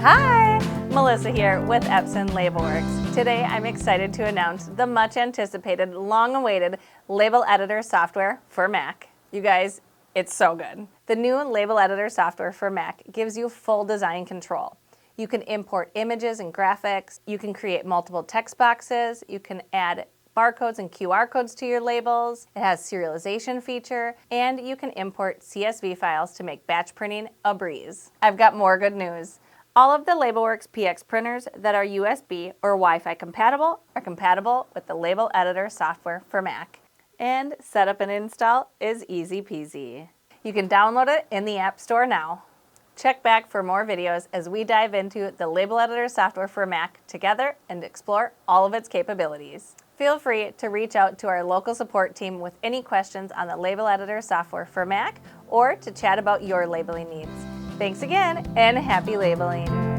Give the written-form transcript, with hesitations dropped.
Hi! Melissa here with Epson LabelWorks. Today I'm excited to announce the much anticipated, long-awaited Label Editor software for Mac. You guys, it's so good. The new Label Editor software for Mac gives you full design control. You can import images and graphics, you can create multiple text boxes, you can add barcodes and QR codes to your labels, it has serialization feature, and you can import CSV files to make batch printing a breeze. I've got more good news. All of the LabelWorks PX printers that are USB or Wi-Fi compatible are compatible with the Label Editor software for Mac. And setup and install is easy peasy. You can download it in the App Store now. Check back for more videos as we dive into the Label Editor software for Mac together and explore all of its capabilities. Feel free to reach out to our local support team with any questions on the Label Editor software for Mac or to chat about your labeling needs. Thanks again, and happy labeling!